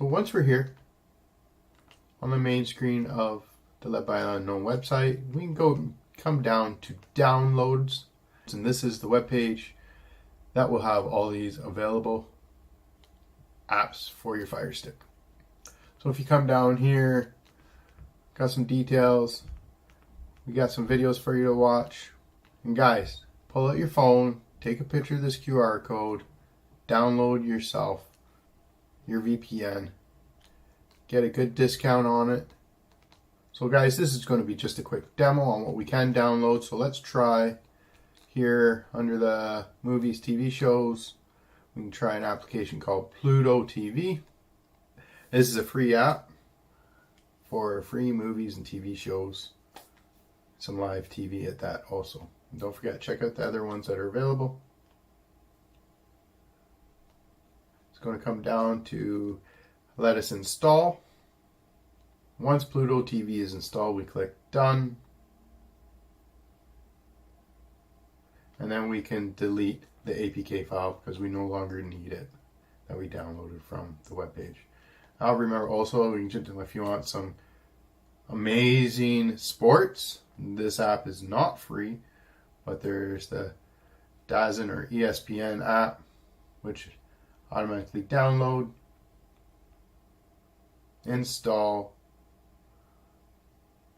So once we're here on the main screen of the Let By Unknown website, we can come down to downloads, and this is the web page that will have all these available apps for your Fire Stick. So if you come down here, got some details, we got some videos for you to watch, and guys, pull out your phone, take a picture of this QR code, download yourself your VPN, get a good discount on it. So guys, this is going to be just a quick demo on what we can download. So let's try here under the movies, TV shows. We can try an application called Pluto TV. This is a free app for free movies and TV shows. Some live TV at that also. And don't forget, check out the other ones that are available. It's going to come down to let us install. Once Pluto TV is installed, we click Done. And then we can delete the APK file because we no longer need it that we downloaded from the web page. I'll remember also, if you want some amazing sports, this app is not free, but there's the DAZN or ESPN app, which automatically download, install,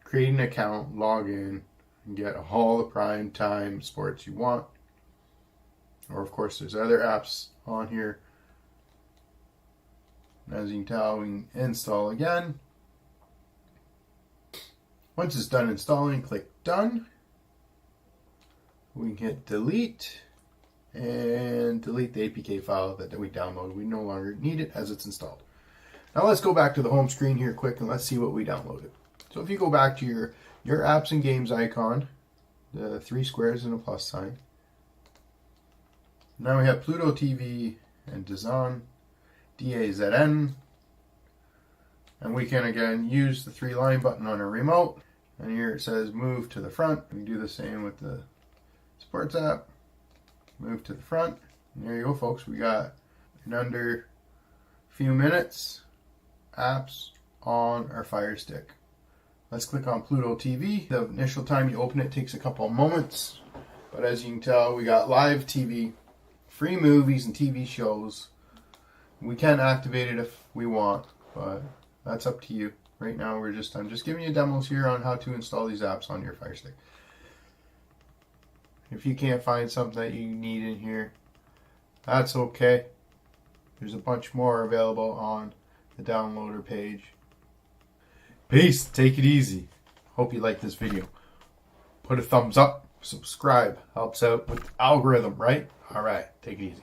create an account, log in, and get all the prime time sports you want. Or of course there's other apps on here. As you can tell, we can install again. Once it's done installing, click Done. We can hit Delete and delete the APK file that we downloaded. We no longer need it as it's installed. Now let's go back to the home screen here quick and let's see what we downloaded. So if you go back to your apps and games icon, the 3 squares and a plus sign. Now we have Pluto TV and DAZN, DAZN. And we can again use the 3-line button on our remote. And here it says move to the front. We can do the same with the sports app. Move to the front. And there you go, folks. We got in under a few minutes apps on our Fire Stick. Let's click on Pluto TV. The initial time you open it takes a couple of moments. But as you can tell, we got live TV, free movies and TV shows. We can activate it if we want, but that's up to you. Right now, I'm just giving you demos here on how to install these apps on your Fire Stick. If you can't find something that you need in here, that's okay. There's a bunch more available on the downloader page. Peace. Take it easy. Hope you like this video. Put a thumbs up. Subscribe. Helps out with the algorithm, right? All right. Take it easy.